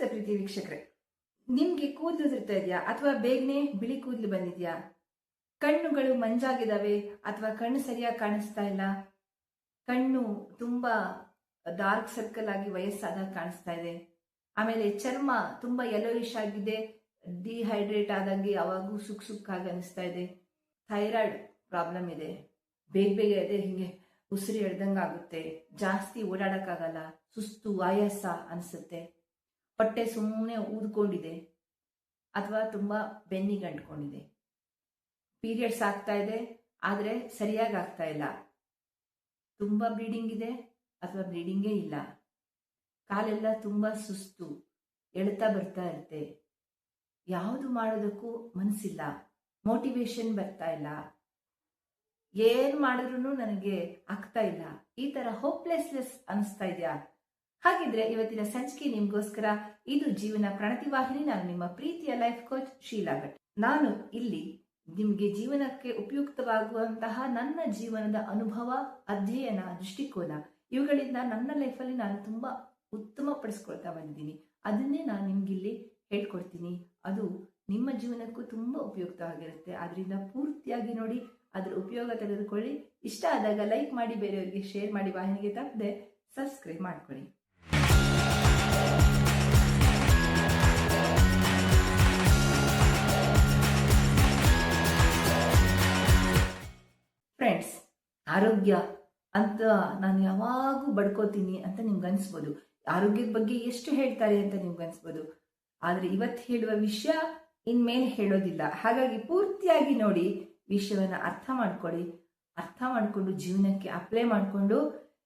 ನಮಸ್ತೆ ಪ್ರೀತಿ ವೀಕ್ಷಕರೇ, ನಿಮ್ಗೆ ಕೂದಲು ಉದುರ್ತಾ ಇದೆಯಾ ಅಥವಾ ಬೇಗನೆ ಬಿಳಿ ಕೂದಲು ಬಂದಿದ್ಯಾ? ಕಣ್ಣುಗಳು ಮಂಜಾಗಿದ್ದಾವೆ ಅಥವಾ ಕಣ್ಣು ಸರಿಯಾಗಿ ಕಾಣಿಸ್ತಾ ಇಲ್ಲ, ಕಣ್ಣು ತುಂಬಾ ಡಾರ್ಕ್ ಸರ್ಕಲ್ ಆಗಿ ವಯಸ್ಸಾದಾಗ ಕಾಣಿಸ್ತಾ ಇದೆ, ಆಮೇಲೆ ಚರ್ಮ ತುಂಬಾ ಯೆಲ್ಲೋಯಿಶ್ ಆಗಿದೆ, ಡಿಹೈಡ್ರೇಟ್ ಆದಂಗೆ ಯಾವಾಗೂ ಸುಕ್ಕಾಗಿ ಅನಿಸ್ತಾ ಇದೆ, ಥೈರಾಯ್ಡ್ ಪ್ರಾಬ್ಲಮ್ ಇದೆ, ಬೇಗ ಇದೆ, ಹಿಂಗೆ ಉಸಿರು ಎಳ್ದಂಗೆ ಆಗುತ್ತೆ, ಜಾಸ್ತಿ ಓಡಾಡಕ್ಕಾಗಲ್ಲ, ಸುಸ್ತು ಆಯಾಸ ಅನಿಸುತ್ತೆ, ಹೊಟ್ಟೆ ಸುಮ್ಮನೆ ಊದ್ಕೊಂಡಿದೆ ಅಥವಾ ತುಂಬಾ ಬೆನ್ನಿಗೆ ಅಂಟ್ಕೊಂಡಿದೆ, ಪೀರಿಯಡ್ಸ್ ಆಗ್ತಾ ಇದೆ ಆದರೆ ಸರಿಯಾಗಿ ಆಗ್ತಾ ಇಲ್ಲ, ತುಂಬಾ ಬ್ಲೀಡಿಂಗ್ ಇದೆ ಅಥವಾ ಬ್ಲೀಡಿಂಗೇ ಇಲ್ಲ, ಕಾಲೆಲ್ಲ ತುಂಬಾ ಸುಸ್ತು ಎಳ್ತಾ ಬರ್ತಾ ಇರುತ್ತೆ, ಯಾವುದು ಮಾಡೋದಕ್ಕೂ ಮನಸ್ಸಿಲ್ಲ, ಮೋಟಿವೇಶನ್ ಬರ್ತಾ ಇಲ್ಲ, ಏನ್ ಮಾಡಿದ್ರು ನನಗೆ ಆಗ್ತಾ ಇಲ್ಲ, ಈ ತರ ಹೋಪ್ಲೆಸ್ನೆಸ್ ಅನಿಸ್ತಾ ಇದೆಯಾ? ಹಾಗಿದ್ರೆ ಇವತ್ತಿನ ಸಂಚಿಕೆ ನಿಮ್ಗೋಸ್ಕರ. ಇದು ಜೀವನ ಪ್ರಣತಿ ವಾಹಿನಿ. ನಾನು ನಿಮ್ಮ ಪ್ರೀತಿಯ ಲೈಫ್ ಕೋಚ್ ಶೀಲಾ ಭಟ್. ನಾನು ಇಲ್ಲಿ ನಿಮ್ಗೆ ಜೀವನಕ್ಕೆ ಉಪಯುಕ್ತವಾಗುವಂತಹ ನನ್ನ ಜೀವನದ ಅನುಭವ, ಅಧ್ಯಯನ, ದೃಷ್ಟಿಕೋನ ಇವುಗಳಿಂದ ನನ್ನ ಲೈಫಲ್ಲಿ ನಾನು ತುಂಬಾ ಉತ್ತಮ ಪಡಿಸ್ಕೊಳ್ತಾ ಬಂದಿದ್ದೀನಿ. ಅದನ್ನೇ ನಾನು ನಿಮ್ಗಿಲ್ಲಿ ಹೇಳ್ಕೊಡ್ತೀನಿ. ಅದು ನಿಮ್ಮ ಜೀವನಕ್ಕೂ ತುಂಬಾ ಉಪಯುಕ್ತವಾಗಿರುತ್ತೆ. ಅದರಿಂದ ಪೂರ್ತಿಯಾಗಿ ನೋಡಿ, ಅದ್ರ ಉಪಯೋಗ ತೆಗೆದುಕೊಳ್ಳಿ. ಇಷ್ಟ ಆದಾಗ ಲೈಕ್ ಮಾಡಿ, ಬೇರೆಯವರಿಗೆ ಶೇರ್ ಮಾಡಿ, ವಾಹಿನಿಗೆ ತಪ್ಪದೆ ಸಬ್ಸ್ಕ್ರೈಬ್ ಮಾಡ್ಕೊಳ್ಳಿ. ಫ್ರೆಂಡ್ಸ್, ಆರೋಗ್ಯ ಅಂತ ನಾನು ಯಾವಾಗೂ ಬಡ್ಕೋತೀನಿ ಅಂತ ನಿಮ್ಗೆ ಅನ್ಸ್ಬೋದು, ಆರೋಗ್ಯದ ಬಗ್ಗೆ ಎಷ್ಟು ಹೇಳ್ತಾರೆ ಅಂತ ನಿಮ್ಗೆ ಅನ್ಸ್ಬೋದು, ಆದ್ರೆ ಇವತ್ತು ಹೇಳುವ ವಿಷಯ ಇನ್ಮೇಲೆ ಹೇಳೋದಿಲ್ಲ. ಹಾಗಾಗಿ ಪೂರ್ತಿಯಾಗಿ ನೋಡಿ, ವಿಷಯವನ್ನ ಅರ್ಥ ಮಾಡಿಕೊಂಡು ಜೀವನಕ್ಕೆ ಅಪ್ಲೈ ಮಾಡಿಕೊಂಡು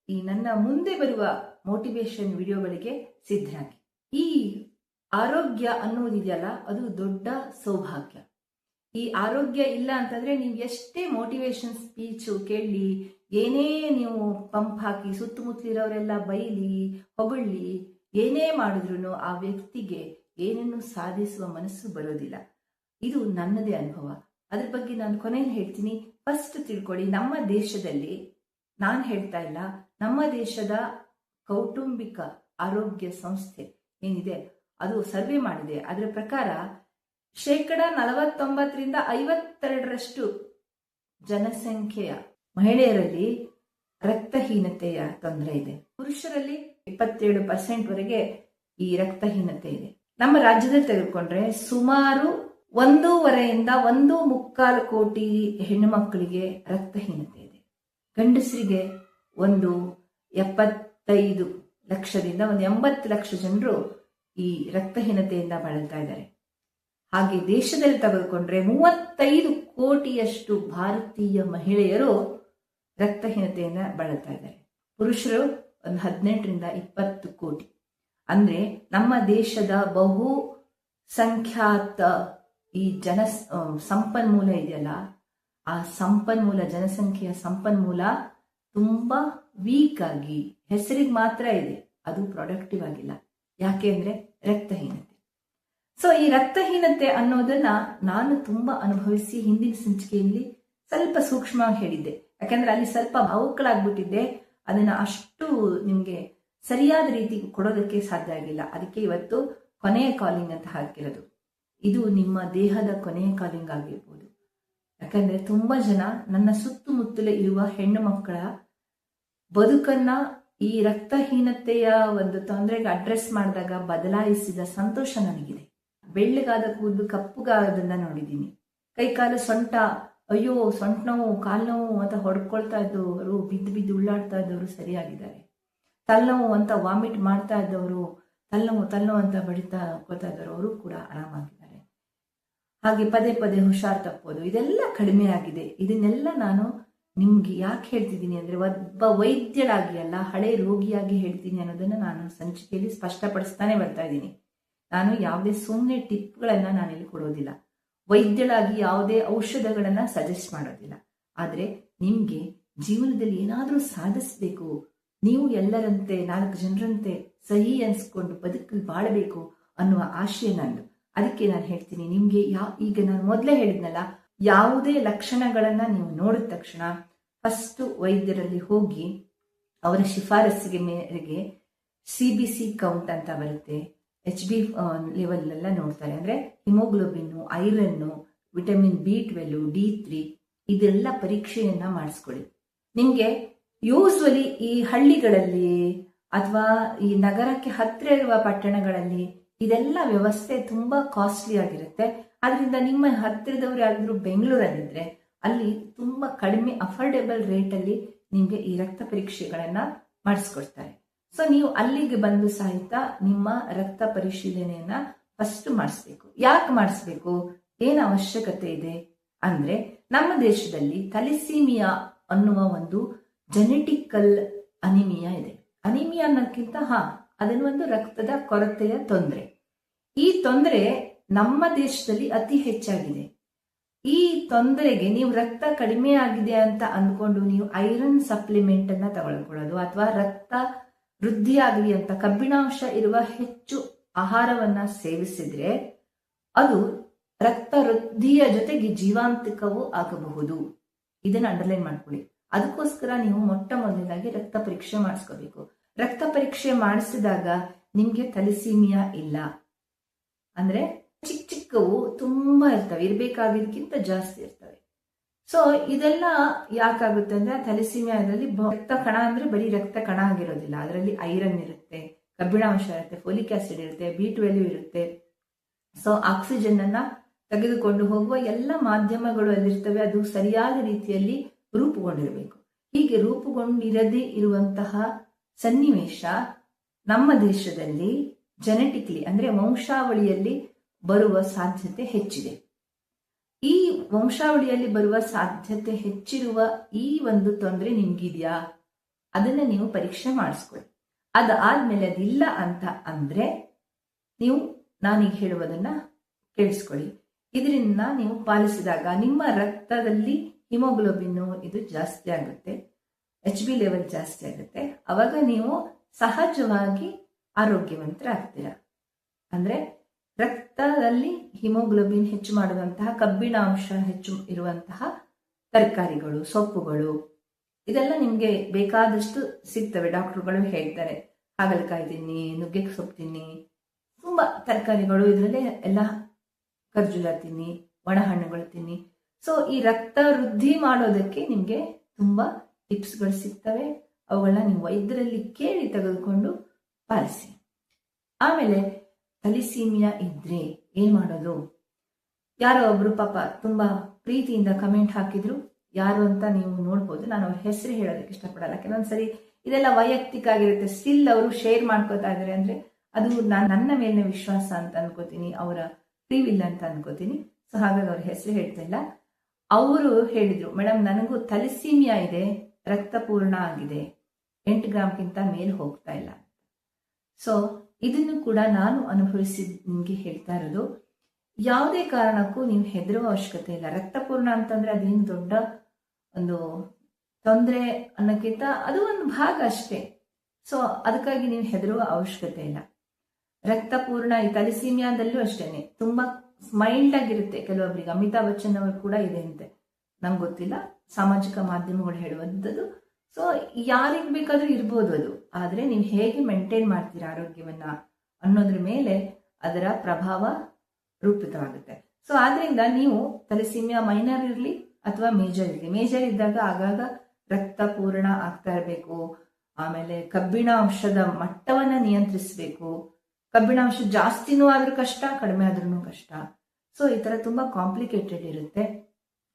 ಈ ನನ್ನ ಮುಂದೆ ಬರುವ ಮೋಟಿವೇಶನ್ ವಿಡಿಯೋಗಳಿಗೆ ಸಿದ್ಧರಾಗಿ. ಈ ಆರೋಗ್ಯ ಅನ್ನೋದಿದೆಯಲ್ಲ, ಅದು ದೊಡ್ಡ ಸೌಭಾಗ್ಯ. ಈ ಆರೋಗ್ಯ ಇಲ್ಲ ಅಂತಂದ್ರೆ ನೀವು ಎಷ್ಟೇ ಮೋಟಿವೇಶನ್ ಸ್ಪೀಚ್ ಕೇಳಲಿ, ಏನೇ ನೀವು ಪಂಪ್ ಹಾಕಿ ಸುತ್ತಮುತ್ತಲಿರೋರೆಲ್ಲ ಬೈಲಿ ಹೊಗಳ್ಳಿ, ಏನೇ ಮಾಡಿದ್ರು ಆ ವ್ಯಕ್ತಿಗೆ ಏನನ್ನು ಸಾಧಿಸುವ ಮನಸ್ಸು ಬರೋದಿಲ್ಲ. ಇದು ನನ್ನದೇ ಅನುಭವ. ಅದ್ರ ಬಗ್ಗೆ ನಾನು ಕೊನೆಯಲ್ಲಿ ಹೇಳ್ತೀನಿ. ಫಸ್ಟ್ ತಿಳ್ಕೊಳ್ಳಿ, ನಮ್ಮ ದೇಶದಲ್ಲಿ, ನಾನು ಹೇಳ್ತಾ ಇಲ್ಲ, ನಮ್ಮ ದೇಶದ ಕೌಟುಂಬಿಕ ಆರೋಗ್ಯ ಸಂಸ್ಥೆ ಏನಿದೆ ಅದು ಸರ್ವೆ ಮಾಡಿದೆ. ಅದರ ಪ್ರಕಾರ 49% ಜನಸಂಖ್ಯೆಯ ಮಹಿಳೆಯರಲ್ಲಿ ರಕ್ತಹೀನತೆಯ ತೊಂದರೆ ಇದೆ. ಪುರುಷರಲ್ಲಿ 27% ವರೆಗೆ ಈ ರಕ್ತಹೀನತೆ ಇದೆ. ನಮ್ಮ ರಾಜ್ಯದಲ್ಲಿ ತೆಗೆದುಕೊಂಡ್ರೆ ಸುಮಾರು 1.5 ರಿಂದ 1.25 ಕೋಟಿ ಹೆಣ್ಣು ಮಕ್ಕಳಿಗೆ ರಕ್ತಹೀನತೆ ಇದೆ. ಗಂಡಸರಿಗೆ 75 ಲಕ್ಷದಿಂದ 80 ಲಕ್ಷ ಜನರು ಈ ರಕ್ತಹೀನತೆಯಿಂದ ಬಳಲ್ತಾ ಇದ್ದಾರೆ. ಹಾಗೆ ದೇಶದಲ್ಲಿ ತೆಗೆದುಕೊಂಡ್ರೆ 35 ಕೋಟಿಯಷ್ಟು ಭಾರತೀಯ ಮಹಿಳೆಯರು ರಕ್ತಹೀನತೆಯಿಂದ ಬಳಲ್ತಾ ಇದ್ದಾರೆ. ಪುರುಷರು 18 ರಿಂದ 20 ಕೋಟಿ. ಅಂದ್ರೆ ನಮ್ಮ ದೇಶದ ಬಹು ಸಂಖ್ಯಾತ ಈ ಸಂಪನ್ಮೂಲ ಇದೆಯಲ್ಲ, ಆ ಜನಸಂಖ್ಯೆಯ ಸಂಪನ್ಮೂಲ ತುಂಬಾ ವೀಕ್ ಆಗಿ ಹೆಸರಿಗೆ ಮಾತ್ರ ಇದೆ, ಅದು ಪ್ರೊಡಕ್ಟಿವ್ ಆಗಿಲ್ಲ. ಯಾಕೆ ಅಂದ್ರೆ ರಕ್ತಹೀನತೆ. ಸೊ ಈ ರಕ್ತಹೀನತೆ ಅನ್ನೋದನ್ನ ನಾನು ತುಂಬಾ ಅನುಭವಿಸಿ ಹಿಂದಿನ ಸಂಚಿಕೆಯಲ್ಲಿ ಸ್ವಲ್ಪ ಸೂಕ್ಷ್ಮವಾಗಿ ಹೇಳಿದ್ದೆ. ಯಾಕಂದ್ರೆ ಅಲ್ಲಿ ಸ್ವಲ್ಪ ಭಾವುಕಳಾಗ್ಬಿಟ್ಟಿದ್ದೆ, ಅದನ್ನ ಅಷ್ಟು ನಿಮ್ಗೆ ಸರಿಯಾದ ರೀತಿ ಕೊಡೋದಕ್ಕೆ ಸಾಧ್ಯ ಆಗಿಲ್ಲ. ಅದಕ್ಕೆ ಇವತ್ತು ಕೊನೆಯ ಕಾಲಿಂಗ್ ಅಂತ ಹಾಕಿರೋದು. ಇದು ನಿಮ್ಮ ದೇಹದ ಕೊನೆಯ ಕಾಲಿಂಗ್ ಆಗಿರ್ಬೋದು. ಯಾಕಂದ್ರೆ ತುಂಬಾ ಜನ ನನ್ನ ಸುತ್ತಮುತ್ತಲೇ ಇರುವ ಹೆಣ್ಣು ಮಕ್ಕಳ ಬದುಕನ್ನ ಈ ರಕ್ತಹೀನತೆಯ ಒಂದು ತೊಂದರೆಗೆ ಅಡ್ರೆಸ್ ಮಾಡಿದಾಗ ಬದಲಾಯಿಸಿದ ಸಂತೋಷ ನನಗಿದೆ. ಬೆಳ್ಳಗಾದ ಕೂದಲು ಕಪ್ಪುಗಾದನ್ನ ನೋಡಿದ್ದೀನಿ. ಕೈಕಾಲು ಸೊಂಟ, ಅಯ್ಯೋ ಸೊಂಟ ನೋವು, ಕಾಲು ನೋವು ಅಂತ ಹೊಡ್ಕೊಳ್ತಾ ಇದ್ದವರು, ಬಿದ್ದು ಉಳ್ಳಾಡ್ತಾ ಇದ್ದವರು ಸರಿಯಾಗಿದ್ದಾರೆ. ತಲೆನೋವು ಅಂತ ವಾಮಿಟ್ ಮಾಡ್ತಾ ಇದ್ದವರು, ತಲೆನೋವು ಅಂತ ಬಡಿತಾ ಹೋಗ್ತಾ ಇದ್ದವರು, ಅವರು ಕೂಡ ಆರಾಮಾಗಿದ್ದಾರೆ. ಹಾಗೆ ಪದೇ ಹುಷಾರ್ ತಪ್ಪೋದು, ಇದೆಲ್ಲ ಕಡಿಮೆ ಆಗಿದೆ. ಇದನ್ನೆಲ್ಲ ನಾನು ನಿಮ್ಗೆ ಯಾಕೆ ಹೇಳ್ತಿದ್ದೀನಿ ಅಂದ್ರೆ, ಒಬ್ಬ ವೈದ್ಯರಾಗಿ ಅಲ್ಲ, ಹಳೆ ರೋಗಿಯಾಗಿ ಹೇಳ್ತೀನಿ ಅನ್ನೋದನ್ನ ನಾನು ಸಂಚಿಕೆಯಲ್ಲಿ ಸ್ಪಷ್ಟಪಡಿಸ್ತಾನೆ ಬರ್ತಾ ಇದ್ದೀನಿ. ನಾನು ಯಾವುದೇ ಸುಮ್ಮನೆ ಟಿಪ್ಗಳನ್ನ ನಾನಿಲ್ಲಿ ಕೊಡೋದಿಲ್ಲ, ವೈದ್ಯರಾಗಿ ಯಾವುದೇ ಔಷಧಗಳನ್ನ ಸಜೆಸ್ಟ್ ಮಾಡೋದಿಲ್ಲ. ಆದ್ರೆ ನಿಮ್ಗೆ ಜೀವನದಲ್ಲಿ ಏನಾದ್ರೂ ಸಾಧಿಸ್ಬೇಕು, ನೀವು ಎಲ್ಲರಂತೆ 4 ಜನರಂತೆ ಸಹಿ ಅನ್ಸ್ಕೊಂಡು ಬದುಕಲ್ಲಿ ಬಾಳಬೇಕು ಅನ್ನುವ ಆಶಯ ನಂದು. ಅದಕ್ಕೆ ನಾನು ಹೇಳ್ತೀನಿ ನಿಮ್ಗೆ, ಈಗ ನಾನು ಮೊದಲೇ ಹೇಳಿದ್ನಲ್ಲ, ಯಾವುದೇ ಲಕ್ಷಣಗಳನ್ನ ನೀವು ನೋಡಿದ ತಕ್ಷಣ ಫಸ್ಟ್ ವೈದ್ಯರಲ್ಲಿ ಹೋಗಿ ಅವರ ಶಿಫಾರಸ್ಸಿಗೆ ಮೇರೆಗೆ CBC ಕೌಂಟ್ ಅಂತ ಬರುತ್ತೆ, HB ಲೆವೆಲ್ ಎಲ್ಲ ನೋಡ್ತಾರೆ. ಅಂದರೆ haemoglobin, iron, vitamin B12, D3 ಇದೆಲ್ಲ ಪರೀಕ್ಷೆಯನ್ನ ಮಾಡಿಸ್ಕೊಳ್ಳಿ. ನಿಮಗೆ ಯೂಸ್ವಲಿ ಈ ಹಳ್ಳಿಗಳಲ್ಲಿ ಅಥವಾ ಈ ನಗರಕ್ಕೆ ಹತ್ತಿರ ಇರುವ ಪಟ್ಟಣಗಳಲ್ಲಿ ಇದೆಲ್ಲ ವ್ಯವಸ್ಥೆ ತುಂಬಾ ಕಾಸ್ಟ್ಲಿ ಆಗಿರುತ್ತೆ. ಆದ್ರಿಂದ ನಿಮ್ಮ ಹತ್ತಿರದವರು ಯಾರಾದ್ರೂ ಬೆಂಗಳೂರಲ್ಲಿದ್ರೆ ಅಲ್ಲಿ ತುಂಬಾ ಕಡಿಮೆ ಅಫೋರ್ಡೆಬಲ್ ರೇಟಲ್ಲಿ ನಿಮಗೆ ಈ ರಕ್ತ ಪರೀಕ್ಷೆಗಳನ್ನ ಮಾಡಿಸ್ಕೊಡ್ತಾರೆ. ಸೊ ನೀವು ಅಲ್ಲಿಗೆ ಬಂದು ಸಹಿತ ನಿಮ್ಮ ರಕ್ತ ಪರಿಶೀಲನೆಯನ್ನ ಫಸ್ಟ್ ಮಾಡಿಸ್ಬೇಕು. ಯಾಕೆ ಮಾಡಿಸ್ಬೇಕು, ಏನು ಅವಶ್ಯಕತೆ ಇದೆ ಅಂದ್ರೆ, ನಮ್ಮ ದೇಶದಲ್ಲಿ ಥಲಿಸೀಮಿಯಾ ಅನ್ನುವ ಒಂದು ಜೆನೆಟಿಕಲ್ ಅನಿಮಿಯಾ ಇದೆ. ಅನಿಮಿಯಾ ಅನ್ನೋಕ್ಕಿಂತ ಅದನ್ನು ಒಂದು ರಕ್ತದ ಕೊರತೆಯ ತೊಂದರೆ. ಈ ತೊಂದರೆ ನಮ್ಮ ದೇಶದಲ್ಲಿ ಅತಿ ಹೆಚ್ಚಾಗಿದೆ. ಈ ತೊಂದರೆಗೆ ನೀವು ರಕ್ತ ಕಡಿಮೆ ಆಗಿದೆ ಅಂತ ಅಂದ್ಕೊಂಡು ನೀವು ಐರನ್ ಸಪ್ಲಿಮೆಂಟ್ ಅನ್ನ ತಗೊಳ್ಕೊಳ್ಳೋದು ಅಥವಾ ರಕ್ತ ವೃದ್ಧಿ ಆಗಲಿ ಅಂತ ಕಬ್ಬಿಣಾಂಶ ಇರುವ ಹೆಚ್ಚು ಆಹಾರವನ್ನ ಸೇವಿಸಿದ್ರೆ ಅದು ರಕ್ತ ವೃದ್ಧಿಯ ಜೊತೆಗೆ ಜೀವಾಂತಿಕವೂ ಆಗಬಹುದು. ಇದನ್ನ ಅಂಡರ್ಲೈನ್ ಮಾಡ್ಕೊಳ್ಳಿ. ಅದಕ್ಕೋಸ್ಕರ ನೀವು ಮೊಟ್ಟ ಮೊದಲನೇದಾಗಿ ರಕ್ತ ಪರೀಕ್ಷೆ ಮಾಡಿಸ್ಕೋಬೇಕು. ರಕ್ತ ಪರೀಕ್ಷೆ ಮಾಡಿಸಿದಾಗ ನಿಮ್ಗೆ ಥಲಿಸೀಮಿಯಾ ಇಲ್ಲ ಅಂದ್ರೆ ಚಿಕ್ಕವು ತುಂಬಾ ಇರ್ತವೆ, ಇರ್ಬೇಕಾಗಿದ್ದಕ್ಕಿಂತ ಜಾಸ್ತಿ ಇರ್ತವೆ. ಸೊ ಇದೆಲ್ಲ ಯಾಕಾಗುತ್ತೆ ಅಂದ್ರೆ ಥಲಿಸೀಮಿಯಾ ಇದರಲ್ಲಿ ರಕ್ತ ಕಣ ಅಂದ್ರೆ ಬರೀ ರಕ್ತ ಕಣ ಆಗಿರೋದಿಲ್ಲ, ಅದರಲ್ಲಿ ಐರನ್ ಇರುತ್ತೆ, ಕಬ್ಬಿಣಾಂಶ ಇರುತ್ತೆ, ಫೋಲಿಕ್ ಆಸಿಡ್ ಇರುತ್ತೆ, B12 ಇರುತ್ತೆ. ಸೊ ಆಕ್ಸಿಜನ್ ಅನ್ನ ತೆಗೆದುಕೊಂಡು ಹೋಗುವ ಎಲ್ಲ ಮಾಧ್ಯಮಗಳು ಅಲ್ಲಿರ್ತವೆ. ಅದು ಸರಿಯಾದ ರೀತಿಯಲ್ಲಿ ರೂಪುಗೊಂಡಿರಬೇಕು. ಹೀಗೆ ರೂಪುಗೊಂಡಿರದೇ ಇರುವಂತಹ ಸನ್ನಿವೇಶ ನಮ್ಮ ದೇಶದಲ್ಲಿ ಜೆನೆಟಿಕ್ಲಿ ಅಂದ್ರೆ ವಂಶಾವಳಿಯಲ್ಲಿ ಬರುವ ಸಾಧ್ಯತೆ ಹೆಚ್ಚಿದೆ. ಈ ವಂಶಾವಳಿಯಲ್ಲಿ ಬರುವ ಸಾಧ್ಯತೆ ಹೆಚ್ಚಿರುವ ಈ ಒಂದು ತೊಂದರೆ ನಿಮ್ಗಿದ್ಯಾ, ಅದನ್ನ ನೀವು ಪರೀಕ್ಷೆ ಮಾಡಿಸ್ಕೊಳ್ಳಿ. ಅದಾದ್ಮೇಲೆ ಅದಿಲ್ಲ ಅಂತ ಅಂದ್ರೆ ನೀವು ನಾನೀಗ ಹೇಳುವುದನ್ನ ಕೇಳಿಸ್ಕೊಳ್ಳಿ. ಇದರಿಂದ ನೀವು ಪಾಲಿಸಿದಾಗ ನಿಮ್ಮ ರಕ್ತದಲ್ಲಿ ಹಿಮೋಗ್ಲೋಬಿನ್ ಇದು ಜಾಸ್ತಿ ಆಗುತ್ತೆ, HB ಲೆವೆಲ್ ಜಾಸ್ತಿ ಆಗುತ್ತೆ. ಅವಾಗ ನೀವು ಸಹಜವಾಗಿ ಆರೋಗ್ಯವಂತರಾಗ್ತೀರ. ಅಂದ್ರೆ ರಕ್ತದಲ್ಲಿ ಹಿಮೋಗ್ಲೋಬಿನ್ ಹೆಚ್ಚು ಮಾಡುವಂತಹ, ಕಬ್ಬಿಣಾಂಶ ಹೆಚ್ಚು ಇರುವಂತಹ ತರಕಾರಿಗಳು, ಸೊಪ್ಪುಗಳು ಇದೆಲ್ಲ ನಿಮ್ಗೆ ಬೇಕಾದಷ್ಟು ಸಿಗ್ತವೆ. ಡಾಕ್ಟರ್ಗಳು ಹೇಳ್ತಾರೆ ಹಾಗಲಕಾಯಿ ತಿನ್ನಿ, ನುಗ್ಗೆ ಸೊಪ್ಪು ತಿನ್ನಿ, ತುಂಬಾ ತರಕಾರಿಗಳು ಇದರಲ್ಲೇ ಎಲ್ಲ, ಖರ್ಜೂರ ತಿನ್ನಿ, ಒಣ ಹಣ್ಣುಗಳು ತಿನ್ನಿ. ಸೊ ಈ ರಕ್ತ ವೃದ್ಧಿ ಮಾಡೋದಕ್ಕೆ ನಿಮ್ಗೆ ತುಂಬಾ ಟಿಪ್ಸ್ಗಳು ಸಿಗ್ತವೆ. ಅವುಗಳನ್ನ ನೀವು ವೈದ್ಯರಲ್ಲಿ ಕೇಳಿ ತೆಗೆದುಕೊಂಡು ಪಾಲಿಸಿ. ಆಮೇಲೆ ಥಲಿಸೀಮಿಯಾ ಇದ್ರೆ ಏನ್ ಮಾಡೋದು? ಯಾರೋ ಒಬ್ರು ಪಾಪ ತುಂಬಾ ಪ್ರೀತಿಯಿಂದ ಕಮೆಂಟ್ ಹಾಕಿದ್ರು. ಯಾರು ಅಂತ ನೀವು ನೋಡ್ಬೋದು. ನಾನು ಅವ್ರ ಹೆಸರು ಹೇಳೋದಕ್ಕೆ ಇಷ್ಟಪಡಲ್ಲ. ಕೆಲವೊಂದ್ಸರಿ ಇದೆಲ್ಲ ವೈಯಕ್ತಿಕ ಆಗಿರುತ್ತೆ. ಸ್ಟಿಲ್ ಅವರು ಶೇರ್ ಮಾಡ್ಕೋತಾ ಇದಾರೆ ಅಂದ್ರೆ ಅದು ನನ್ನ ಮೇಲಿನ ವಿಶ್ವಾಸ ಅಂತ ಅನ್ಕೋತೀನಿ, ಅವರ ಫ್ರೀ ವಿಲ್ ಅಂತ ಅನ್ಕೋತೀನಿ. ಸೊ ಹಾಗಾಗಿ ಅವ್ರ ಹೆಸರು ಹೇಳ್ತಾ ಇಲ್ಲ. ಅವರು ಹೇಳಿದ್ರು, ಮೇಡಮ್ ನನಗೂ ಥಲಿಸೀಮಿಯಾ ಇದೆ, ರಕ್ತಪೂರ್ಣ ಆಗಿದೆ, 8 ಗ್ರಾಮ್ಗಿಂತ ಮೇಲೆ ಹೋಗ್ತಾ ಇಲ್ಲ. ಸೊ ಇದನ್ನು ಕೂಡ ನಾನು ಅನುಭವಿಸಿದ ನಿಮ್ಗೆ ಹೇಳ್ತಾ ಇರೋದು. ಯಾವುದೇ ಕಾರಣಕ್ಕೂ ನೀವು ಹೆದರುವ ಅವಶ್ಯಕತೆ ಇಲ್ಲ. ರಕ್ತಪೂರ್ಣ ಅಂತಂದ್ರೆ ಅದೇನು ದೊಡ್ಡ ಒಂದು ತೊಂದರೆ ಅನ್ನೋಕ್ಕಿಂತ ಅದು ಒಂದು ಭಾಗ ಅಷ್ಟೇ. ಸೊ ಅದಕ್ಕಾಗಿ ನೀವು ಹೆದರುವ ಅವಶ್ಯಕತೆ ಇಲ್ಲ. ರಕ್ತಪೂರ್ಣ ಈ ಥಲಿಸೀಮಿಯಾದಲ್ಲೂ ಅಷ್ಟೇನೆ ತುಂಬಾ ಮೈಲ್ಡ್ ಆಗಿರುತ್ತೆ. ಕೆಲವೊಬ್ಬರಿಗೆ ಅಮಿತಾಬ್ ಬಚ್ಚನ್ ಅವರು ಕೂಡ ಇದೆ ಅಂತೆ, ನಂಗೆ ಗೊತ್ತಿಲ್ಲ, ಸಾಮಾಜಿಕ ಮಾಧ್ಯಮಗಳು ಹೇಳುವಂಥದ್ದು. ಸೊ ಯಾರಿಗೆ ಬೇಕಾದ್ರೂ ಇರ್ಬೋದು ಅದು. ಆದ್ರೆ ನೀವು ಹೇಗೆ ಮೇಂಟೈನ್ ಮಾಡ್ತೀರಾ ಆರೋಗ್ಯವನ್ನ ಅನ್ನೋದ್ರ ಮೇಲೆ ಅದರ ಪ್ರಭಾವ ರೂಪಿತವಾಗುತ್ತೆ. ಸೊ ಆದ್ರಿಂದ ನೀವು ಥಲಿಸೀಮಿಯಾ ಮೈನರ್ ಇರಲಿ ಅಥವಾ ಮೇಜರ್ ಇರಲಿ, ಮೇಜರ್ ಇದ್ದಾಗ ಆಗಾಗ ರಕ್ತ ಪೂರ್ಣ ಆಗ್ತಾ ಇರಬೇಕು. ಆಮೇಲೆ ಕಬ್ಬಿಣಾಂಶದ ಮಟ್ಟವನ್ನ ನಿಯಂತ್ರಿಸಬೇಕು. ಕಬ್ಬಿಣಾಂಶ ಜಾಸ್ತಿನೂ ಆದ್ರೂ ಕಷ್ಟ, ಕಡಿಮೆ ಆದ್ರೂ ಕಷ್ಟ. ಸೊ ಈ ತರ ತುಂಬಾ ಕಾಂಪ್ಲಿಕೇಟೆಡ್ ಇರುತ್ತೆ.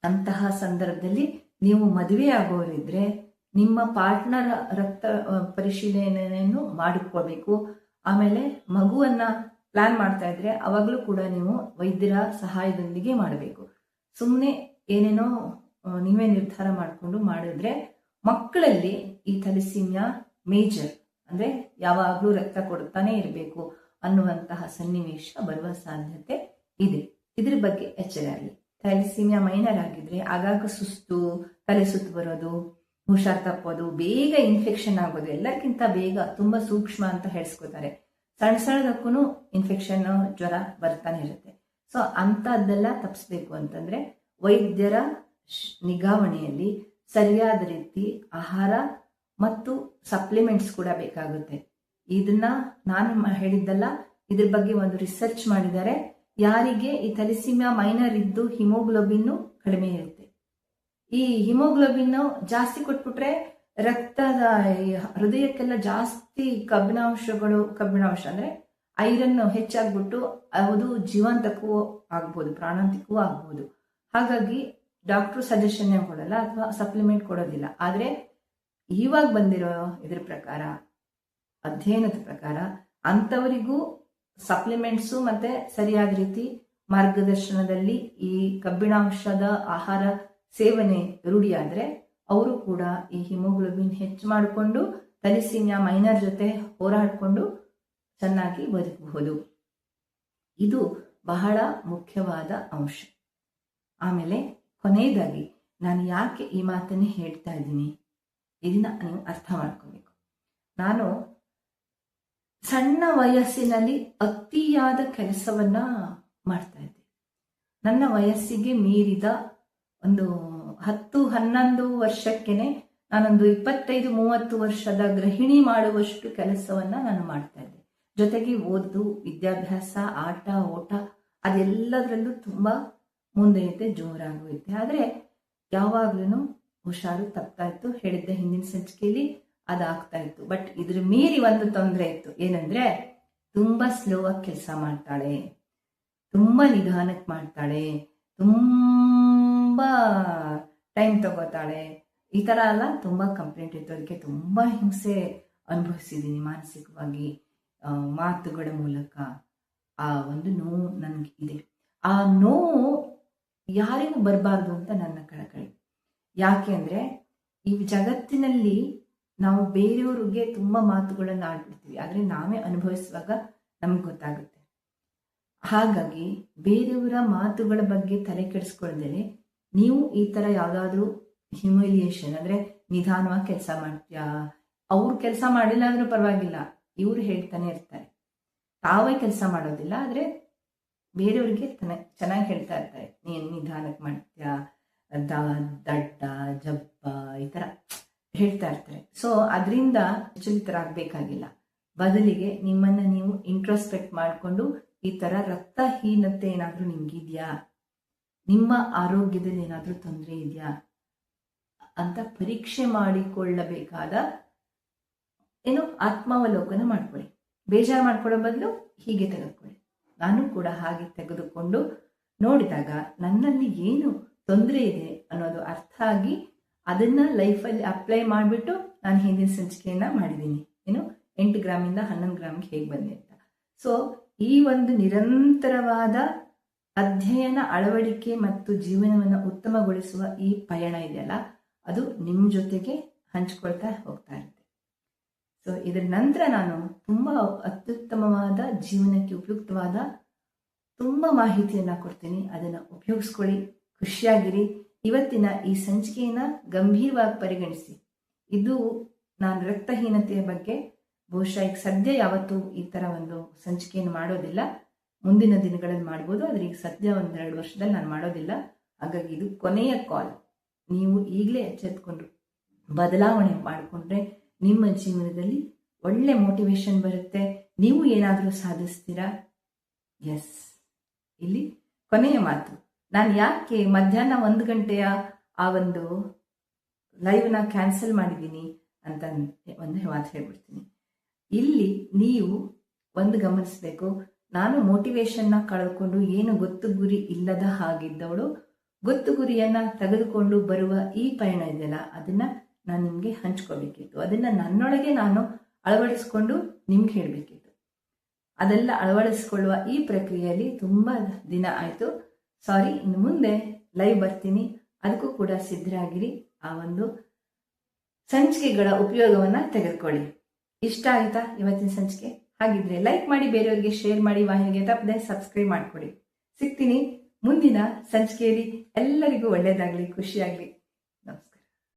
ಅಂತಹ ಸಂದರ್ಭದಲ್ಲಿ ನೀವು ಮದುವೆ ಆಗೋರಿದ್ರೆ ನಿಮ್ಮ ಪಾರ್ಟ್ನರ್ ರಕ್ತ ಪರಿಶೀಲನೆಯನ್ನು ಮಾಡಿಕೊಳ್ಬೇಕು. ಆಮೇಲೆ ಮಗುವನ್ನ ಪ್ಲಾನ್ ಮಾಡ್ತಾ ಇದ್ರೆ ಅವಾಗಲೂ ಕೂಡ ನೀವು ವೈದ್ಯರ ಸಹಾಯದೊಂದಿಗೆ ಮಾಡಬೇಕು. ಸುಮ್ಮನೆ ಏನೇನೋ ನೀವೇ ನಿರ್ಧಾರ ಮಾಡಿಕೊಂಡು ಮಾಡಿದ್ರೆ ಮಕ್ಕಳಲ್ಲಿ ಈ ಥಲಿಸೀಮಿಯಾ ಮೇಜರ್ ಅಂದ್ರೆ ಯಾವಾಗಲೂ ರಕ್ತ ಕೊಡ್ತಾನೆ ಇರಬೇಕು ಅನ್ನುವಂತಹ ಸನ್ನಿವೇಶ ಬರುವ ಸಾಧ್ಯತೆ ಇದೆ. ಇದ್ರ ಬಗ್ಗೆ ಎಚ್ಚರ ಇರಲಿ. ಥಲಿಸೀಮಿಯಾ ಮೈನರ್ ಆಗಿದ್ರೆ ಆಗಾಗ ಸುಸ್ತು, ತಲೆ ಸುತ್ತು ಬರೋದು, ಹುಷಾರ್ ತಪ್ಪೋದು, ಬೇಗ ಇನ್ಫೆಕ್ಷನ್ ಆಗೋದು, ಎಲ್ಲಕ್ಕಿಂತ ಬೇಗ ತುಂಬಾ ಸೂಕ್ಷ್ಮ ಅಂತ ಹೇಳ್ಸ್ಕೊತಾರೆ. ಸಣ್ಣ ಸಣ್ಣದಕ್ಕೂ ಇನ್ಫೆಕ್ಷನ್, ಜ್ವರ ಬರ್ತಾನೆ ಇರುತ್ತೆ. ಸೊ ಅಂತದ್ದೆಲ್ಲ ತಪ್ಪಿಸ್ಬೇಕು ಅಂತಂದ್ರೆ ವೈದ್ಯರ ನಿಗಾವಣೆಯಲ್ಲಿ ಸರಿಯಾದ ರೀತಿ ಆಹಾರ ಮತ್ತು ಸಪ್ಲಿಮೆಂಟ್ಸ್ ಕೂಡ ಬೇಕಾಗುತ್ತೆ. ಇದನ್ನ ನಾನು ಹೇಳಿದ್ದಲ್ಲ, ಇದ್ರ ಬಗ್ಗೆ ಒಂದು ರಿಸರ್ಚ್ ಮಾಡಿದ್ದಾರೆ. ಯಾರಿಗೆ ಈ ಥ್ಯಾಲಿಸೀಮಿಯಾ ಮೈನರ್ ಇದ್ದು ಹಿಮೋಗ್ಲೋಬಿನ್ ಕಡಿಮೆ ಇರುತ್ತೆ, ಈ ಹಿಮೋಗ್ಲೋಬಿನ್ ಜಾಸ್ತಿ ಕೊಟ್ಬಿಟ್ರೆ ರಕ್ತದ ಹೃದಯಕ್ಕೆಲ್ಲ ಜಾಸ್ತಿ ಕಬ್ಬಿಣಾಂಶ ಅಂದ್ರೆ ಐರನ್ ಹೆಚ್ಚಾಗ್ಬಿಟ್ಟು ಅದು ಜೀವಂತಕ್ಕೂ ಆಗ್ಬೋದು, ಪ್ರಾಣಾಂತಿಕವೂ ಆಗ್ಬೋದು. ಹಾಗಾಗಿ ಡಾಕ್ಟರ್ ಸಜೆಷನ್ ಕೊಡಲ್ಲ ಅಥವಾ ಸಪ್ಲಿಮೆಂಟ್ ಕೊಡೋದಿಲ್ಲ. ಆದರೆ ಇವಾಗ ಬಂದಿರೋ ಇದ್ರ ಪ್ರಕಾರ, ಅಧ್ಯಯನದ ಪ್ರಕಾರ, ಅಂಥವರಿಗೂ ಸಪ್ಲಿಮೆಂಟ್ಸು ಮತ್ತೆ ಸರಿಯಾದ ರೀತಿ ಮಾರ್ಗದರ್ಶನದಲ್ಲಿ ಈ ಕಬ್ಬಿಣಾಂಶದ ಆಹಾರ ಸೇವನೆ ರೂಢಿಯಾದ್ರೆ ಅವರು ಕೂಡ ಈ ಹಿಮೋಗ್ಲೋಬಿನ್ ಹೆಚ್ಚು ಮಾಡಿಕೊಂಡು ಥ್ಯಾಲಿಸೀಮಿಯಾ ಮೈನರ್ ಜೊತೆ ಹೋರಾಡಿಕೊಂಡು ಚೆನ್ನಾಗಿ ಬದುಕಬಹುದು. ಇದು ಬಹಳ ಮುಖ್ಯವಾದ ಅಂಶ. ಆಮೇಲೆ ಕೊನೆಯದಾಗಿ ನಾನು ಯಾಕೆ ಈ ಮಾತನ್ನೇ ಹೇಳ್ತಾ ಇದ್ದೀನಿ, ಇದನ್ನ ನೀವು ಅರ್ಥ ಮಾಡ್ಕೋಬೇಕು. ನಾನು ಸಣ್ಣ ವಯಸ್ಸಿನಲ್ಲಿ ಅತಿಯಾದ ಕೆಲಸವನ್ನ ಮಾಡ್ತಾ ಇದ್ದೆ. ನನ್ನ ವಯಸ್ಸಿಗೆ ಮೀರಿದ ಒಂದು 10-11 ವರ್ಷಕ್ಕೇನೆ ನಾನೊಂದು 25-30 ವರ್ಷದ ಗೃಹಿಣಿ ಮಾಡುವಷ್ಟು ಕೆಲಸವನ್ನ ನಾನು ಮಾಡ್ತಾ ಇದ್ದೆ. ಜೊತೆಗೆ ಓದು, ವಿದ್ಯಾಭ್ಯಾಸ, ಆಟ ಓಟ ಅದೆಲ್ಲದರಲ್ಲೂ ತುಂಬಾ ಮುಂದೆ ಇದ್ದೆ, ಜೋರಾಗೋಯ್ತೆ. ಆದರೆ ಯಾವಾಗ್ಲೂ ಹುಷಾರು ತಪ್ತಾ ಇತ್ತು. ಹೇಳಿದ್ದೆ ಹಿಂದಿನ ಸಂಚಿಕೆಯಲ್ಲಿ ಅದಾಗ್ತಾ ಇತ್ತು. ಬಟ್ ಇದ್ರ ಮೀರಿ ಒಂದು ತೊಂದರೆ ಇತ್ತು. ಏನಂದ್ರೆ ತುಂಬಾ ಸ್ಲೋ ಆಗಿ ಕೆಲಸ ಮಾಡ್ತಾಳೆ, ತುಂಬಾ ನಿಧಾನಕ್ಕೆ ಮಾಡ್ತಾಳೆ, ತುಂಬಾ ಟೈಮ್ ತಗೋತಾಳೆ, ಈ ತರ ಎಲ್ಲ ತುಂಬಾ ಕಂಪ್ಲೇಂಟ್ ಇತ್ತು. ಅದಕ್ಕೆ ತುಂಬಾ ಹಿಂಸೆ ಅನುಭವಿಸಿದ್ದೀನಿ ಮಾನಸಿಕವಾಗಿ, ಮಾತುಗಳ ಮೂಲಕ. ಆ ಒಂದು ನೋವು ನನಗೆ ಇದೆ. ಆ ನೋವು ಯಾರಿಗೂ ಬರಬಾರ್ದು ಅಂತ ನನ್ನ ಕಳಕಳಿ. ಯಾಕೆ ಅಂದ್ರೆ ಈ ಜಗತ್ತಿನಲ್ಲಿ ನಾವು ಬೇರೆಯವ್ರಿಗೆ ತುಂಬಾ ಮಾತುಗಳನ್ನು ಆಡ್ಬಿಡ್ತೀವಿ, ಆದ್ರೆ ನಾವೇ ಅನುಭವಿಸುವಾಗ ನಮ್ಗೆ ಗೊತ್ತಾಗುತ್ತೆ. ಹಾಗಾಗಿ ಬೇರೆಯವರ ಮಾತುಗಳ ಬಗ್ಗೆ ತಲೆ ಕೆಡಿಸ್ಕೊಳ್ದೇನೆ ನೀವು ಈ ತರ ಯಾವ್ದಾದ್ರು ಹ್ಯೂಮಿಲಿಯೇಷನ್ ಅಂದ್ರೆ ನಿಧಾನವಾಗಿ ಕೆಲಸ ಮಾಡ್ತೀಯಾ, ಅವ್ರು ಕೆಲಸ ಮಾಡಿಲ್ಲ ಅಂದ್ರೂ ಪರವಾಗಿಲ್ಲ, ಇವ್ರು ಹೇಳ್ತಾನೆ ಇರ್ತಾರೆ, ತಾವೇ ಕೆಲಸ ಮಾಡೋದಿಲ್ಲ, ಆದ್ರೆ ಬೇರೆಯವ್ರಿಗೆ ಚೆನ್ನಾಗಿ ಹೇಳ್ತಾ ಇರ್ತಾರೆ, ನೀನ್ ನಿಧಾನಕ್ಕೆ ಮಾಡ್ತೀಯಾ, ದಡ್ಡ ಜಬ್ಬ ಈ ತರ ಹೇಳ್ತಾ ಇರ್ತಾರೆ. ಸೊ ಅದರಿಂದ ವಿಚಲಿತರಾಗಬೇಕಾಗಿಲ್ಲ. ಬದಲಿಗೆ ನಿಮ್ಮನ್ನ ನೀವು ಇಂಟ್ರೋಸ್ಪೆಕ್ಟ್ ಮಾಡಿಕೊಂಡು ಈ ತರ ರಕ್ತಹೀನತೆ ಏನಾದ್ರೂ ನಿಮ್ಗಿದ್ಯಾ, ನಿಮ್ಮ ಆರೋಗ್ಯದಲ್ಲಿ ಏನಾದ್ರೂ ತೊಂದರೆ ಇದೆಯಾ ಅಂತ ಪರೀಕ್ಷೆ ಮಾಡಿಕೊಳ್ಳಬೇಕಾದ ಆತ್ಮಾವಲೋಕನ ಮಾಡ್ಕೊಳ್ಳಿ. ಬೇಜಾರು ಮಾಡ್ಕೊಳ್ಳೋ ಬದಲು ಹೀಗೆ ತೆಗೆದುಕೊಳ್ಳಿ. ನಾನು ಕೂಡ ಹಾಗೆ ತೆಗೆದುಕೊಂಡು ನೋಡಿದಾಗ ನನ್ನಲ್ಲಿ ಏನು ತೊಂದರೆ ಇದೆ ಅನ್ನೋದು ಅರ್ಥ ಆಗಿ ಅದನ್ನ ಲೈಫಲ್ಲಿ ಅಪ್ಲೈ ಮಾಡಿಬಿಟ್ಟು ನಾನು ಹಿಂದಿನ ಸಂಚಿಕೆಯನ್ನ ಮಾಡಿದ್ದೀನಿ. 8 ಗ್ರಾಮಿಂದ 11 ಗ್ರಾಮ್ಗೆ ಹೇಗೆ ಬಂದೆ ಅಂತ. ಸೊ ಈ ಒಂದು ನಿರಂತರವಾದ ಅಧ್ಯಯನ, ಅಳವಡಿಕೆ ಮತ್ತು ಜೀವನವನ್ನು ಉತ್ತಮಗೊಳಿಸುವ ಈ ಪಯಣ ಇದೆಯಲ್ಲ, ಅದು ನಿಮ್ಮ ಜೊತೆಗೆ ಹಂಚ್ಕೊಳ್ತಾ ಹೋಗ್ತಾ ಇರುತ್ತೆ. ಸೊ ಇದರ ನಂತರ ನಾನು ತುಂಬಾ ಅತ್ಯುತ್ತಮವಾದ ಜೀವನಕ್ಕೆ ಉಪಯುಕ್ತವಾದ ತುಂಬಾ ಮಾಹಿತಿಯನ್ನ ಕೊಡ್ತೀನಿ. ಅದನ್ನ ಉಪಯೋಗಿಸ್ಕೊಳ್ಳಿ, ಖುಷಿಯಾಗಿರಿ. ಇವತ್ತಿನ ಈ ಸಂಚಿಕೆಯನ್ನ ಗಂಭೀರವಾಗಿ ಪರಿಗಣಿಸಿ. ಇದು ನಾನು ರಕ್ತಹೀನತೆಯ ಬಗ್ಗೆ ಬಹುಶಃ ಈಗ ಸದ್ಯ ಯಾವತ್ತೂ ಈ ತರ ಒಂದು ಸಂಚಿಕೆಯನ್ನು ಮಾಡೋದಿಲ್ಲ. ಮುಂದಿನ ದಿನಗಳಲ್ಲಿ ಮಾಡ್ಬೋದು, ಆದ್ರೆ ಈಗ ಸದ್ಯ 1-2 ವರ್ಷದಲ್ಲಿ ನಾನು ಮಾಡೋದಿಲ್ಲ. ಹಾಗಾಗಿ ಇದು ಕೊನೆಯ ಕಾಲ್. ನೀವು ಈಗಲೇ ಎಚ್ಚೆತ್ಕೊಂಡು ಬದಲಾವಣೆ ಮಾಡಿಕೊಂಡ್ರೆ ನಿಮ್ಮ ಜೀವನದಲ್ಲಿ ಒಳ್ಳೆ ಮೋಟಿವೇಶನ್ ಬರುತ್ತೆ, ನೀವು ಏನಾದರೂ ಸಾಧಿಸ್ತೀರಾ. ಎಸ್, ಇಲ್ಲಿ ಕೊನೆಯ ಮಾತು. ನಾನು ಯಾಕೆ ಮಧ್ಯಾಹ್ನ 1 ಗಂಟೆಯ ಆ ಒಂದು ಲೈವ್ನ ಕ್ಯಾನ್ಸಲ್ ಮಾಡಿದ್ದೀನಿ ಅಂತ ಒಂದು ಮಾತು ಹೇಳ್ಬಿಡ್ತೀನಿ. ಇಲ್ಲಿ ನೀವು ಒಂದು ಗಮನಿಸಬೇಕು, ನಾನು ಮೋಟಿವೇಶನ್ನ ಕಳೆದುಕೊಂಡು ಏನು ಗೊತ್ತು ಗುರಿ ಇಲ್ಲದ ಹಾಗಿದ್ದವಳು ಗೊತ್ತು ಗುರಿಯನ್ನ ತೆಗೆದುಕೊಂಡು ಬರುವ ಈ ಪಯಣ ಇದೆಯಲ್ಲ, ಅದನ್ನ ನಾನು ನಿಮ್ಗೆ ಹಂಚ್ಕೋಬೇಕಿತ್ತು. ಅದನ್ನ ನನ್ನೊಳಗೆ ನಾನು ಅಳವಡಿಸ್ಕೊಂಡು ನಿಮ್ಗೆ ಹೇಳ್ಬೇಕಿತ್ತು. ಅದೆಲ್ಲ ಅಳವಡಿಸ್ಕೊಳ್ಳುವ ಈ ಪ್ರಕ್ರಿಯೆಯಲ್ಲಿ ತುಂಬಾ ದಿನ ಆಯ್ತು. ಸಾರಿ. ಇನ್ನು ಮುಂದೆ ಲೈವ್ ಬರ್ತೀನಿ, ಅದಕ್ಕೂ ಕೂಡ ಸಿದ್ಧರಾಗಿರಿ. ಆ ಒಂದು ಸಂಚಿಕೆಗಳ ಉಪಯೋಗವನ್ನ ತೆಗೆದುಕೊಳ್ಳಿ. ಇಷ್ಟ ಆಯ್ತಾ ಇವತ್ತಿನ ಸಂಚಿಕೆ? ಹಾಗಿದ್ರೆ ಲೈಕ್ ಮಾಡಿ, ಬೇರೆಯವರಿಗೆ ಶೇರ್ ಮಾಡಿ, ವಾಹಿನಿಗೆ ತಪ್ಪದೆ ಸಬ್ಸ್ಕ್ರೈಬ್ ಮಾಡ್ಕೊಳ್ಳಿ. ಸಿಗ್ತೀನಿ ಮುಂದಿನ ಸಂಚಿಕೆಯಲ್ಲಿ. ಎಲ್ಲರಿಗೂ ಒಳ್ಳೇದಾಗ್ಲಿ, ಖುಷಿಯಾಗ್ಲಿ.